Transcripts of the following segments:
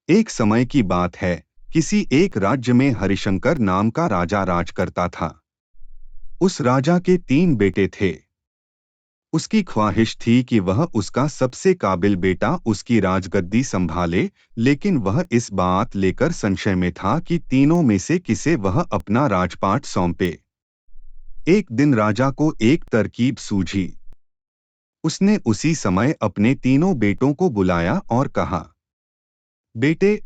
एक समय की बात है। किसी एक राज्य में हरिशंकर नाम का राजा राज करता था। उस राजा के 3 बेटे थे। उसकी ख्वाहिश थी कि वह उसका सबसे काबिल बेटा उसकी राजगद्दी संभाले, लेकिन वह इस बात लेकर संशय में था कि तीनों में से किसे वह अपना राजपाट सौंपे। एक दिन राजा को एक तरकीब सूझी। उसने उसी समय अपने तीनों बेटों को बुलाया और कहा, बेटे,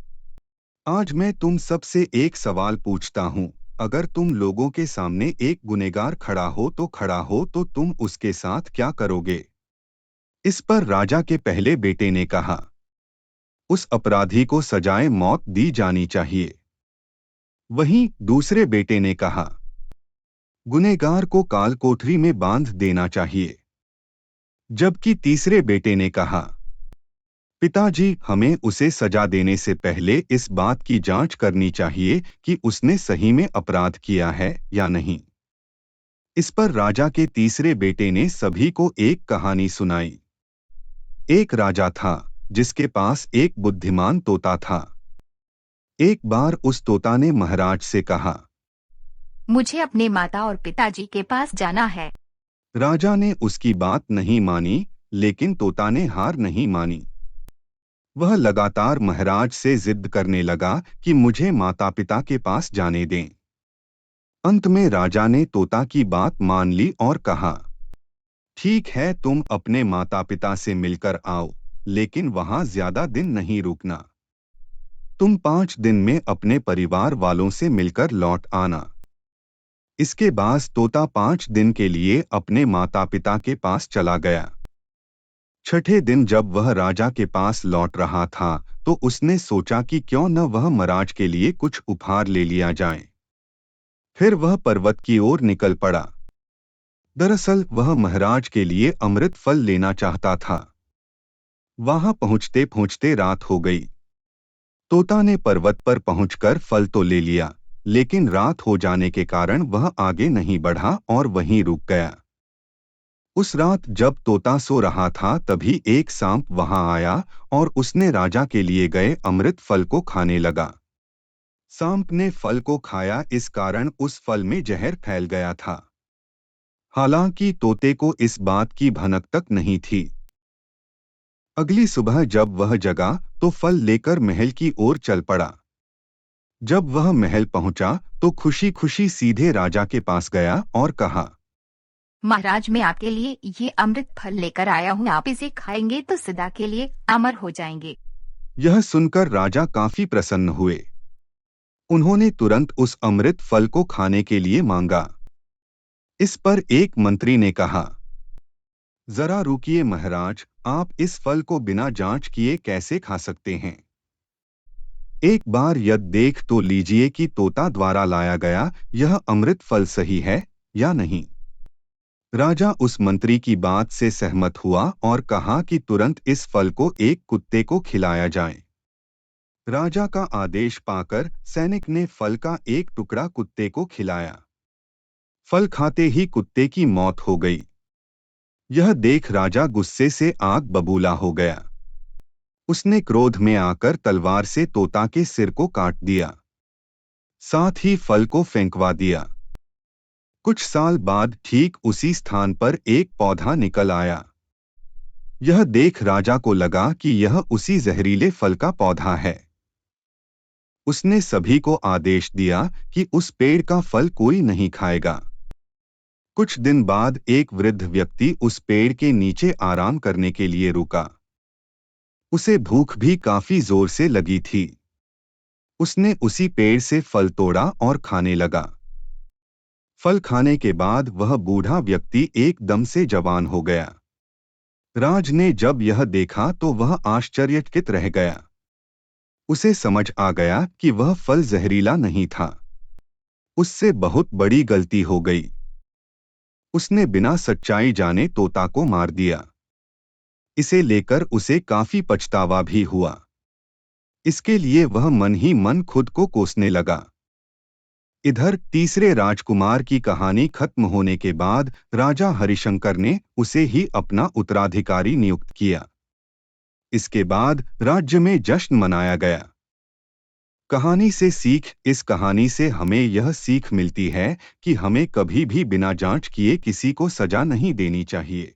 आज मैं तुम सबसे एक सवाल पूछता हूं। अगर तुम लोगों के सामने एक गुनहगार खड़ा हो तो तुम उसके साथ क्या करोगे? इस पर राजा के पहले बेटे ने कहा, उस अपराधी को सजाए मौत दी जानी चाहिए। वहीं दूसरे बेटे ने कहा, गुनहगार को काल कोठरी में बांध देना चाहिए। जबकि तीसरे बेटे ने कहा, पिताजी, हमें उसे सजा देने से पहले इस बात की जांच करनी चाहिए कि उसने सही में अपराध किया है या नहीं। इस पर राजा के तीसरे बेटे ने सभी को एक कहानी सुनाई। एक राजा था जिसके पास एक बुद्धिमान तोता था। एक बार उस तोता ने महाराज से कहा, मुझे अपने माता और पिताजी के पास जाना है। राजा ने उसकी बात नहीं मानी, लेकिन तोता ने हार नहीं मानी। वह लगातार महाराज से जिद करने लगा कि मुझे माता पिता के पास जाने दें। अंत में राजा ने तोता की बात मान ली और कहा, ठीक है, तुम अपने माता पिता से मिलकर आओ, लेकिन वहां ज्यादा दिन नहीं रुकना। तुम 5 दिन में अपने परिवार वालों से मिलकर लौट आना। इसके बाद तोता 5 दिन के लिए अपने माता पिता के पास चला गया। छठे दिन जब वह राजा के पास लौट रहा था, तो उसने सोचा कि क्यों न वह महाराज के लिए कुछ उपहार ले लिया जाए। फिर वह पर्वत की ओर निकल पड़ा। दरअसल वह महाराज के लिए अमृत फल लेना चाहता था। वहां पहुंचते पहुंचते रात हो गई। तोता ने पर्वत पर पहुंचकर फल तो ले लिया, लेकिन रात हो जाने के कारण वह आगे नहीं बढ़ा और वहीं रुक गया। उस रात जब तोता सो रहा था, तभी एक सांप वहां आया और उसने राजा के लिए गए अमृत फल को खाने लगा। सांप ने फल को खाया, इस कारण उस फल में जहर फैल गया था। हालांकि तोते को इस बात की भनक तक नहीं थी। अगली सुबह जब वह जगा तो फल लेकर महल की ओर चल पड़ा। जब वह महल पहुंचा तो खुशी खुशी सीधे राजा के पास गया और कहा, महाराज, मैं आपके लिए ये अमृत फल लेकर आया हूँ। आप इसे खाएंगे तो सदा के लिए अमर हो जाएंगे। यह सुनकर राजा काफी प्रसन्न हुए। उन्होंने तुरंत उस अमृत फल को खाने के लिए मांगा। इस पर एक मंत्री ने कहा, जरा रुकिए महाराज, आप इस फल को बिना जांच किए कैसे खा सकते हैं? एक बार यह देख तो लीजिए कि तोता द्वारा लाया गया यह अमृत फल सही है या नहीं। राजा उस मंत्री की बात से सहमत हुआ और कहा कि तुरंत इस फल को एक कुत्ते को खिलाया जाए। राजा का आदेश पाकर सैनिक ने फल का एक टुकड़ा कुत्ते को खिलाया। फल खाते ही कुत्ते की मौत हो गई। यह देख राजा गुस्से से आग बबूला हो गया। उसने क्रोध में आकर तलवार से तोता के सिर को काट दिया। साथ ही फल को फेंकवा दिया। कुछ साल बाद ठीक उसी स्थान पर एक पौधा निकल आया। यह देख राजा को लगा कि यह उसी जहरीले फल का पौधा है। उसने सभी को आदेश दिया कि उस पेड़ का फल कोई नहीं खाएगा। कुछ दिन बाद एक वृद्ध व्यक्ति उस पेड़ के नीचे आराम करने के लिए रुका। उसे भूख भी काफी जोर से लगी थी। उसने उसी पेड़ से फल तोड़ा और खाने लगा। फल खाने के बाद वह बूढ़ा व्यक्ति एकदम से जवान हो गया। राज ने जब यह देखा तो वह आश्चर्यचकित रह गया। उसे समझ आ गया कि वह फल जहरीला नहीं था। उससे बहुत बड़ी गलती हो गई। उसने बिना सच्चाई जाने तोता को मार दिया। इसे लेकर उसे काफी पछतावा भी हुआ। इसके लिए वह मन ही मन खुद को कोसने लगा। इधर तीसरे राजकुमार की कहानी खत्म होने के बाद राजा हरिशंकर ने उसे ही अपना उत्तराधिकारी नियुक्त किया। इसके बाद राज्य में जश्न मनाया गया। कहानी से सीख। इस कहानी से हमें यह सीख मिलती है कि हमें कभी भी बिना जांच किए किसी को सजा नहीं देनी चाहिए।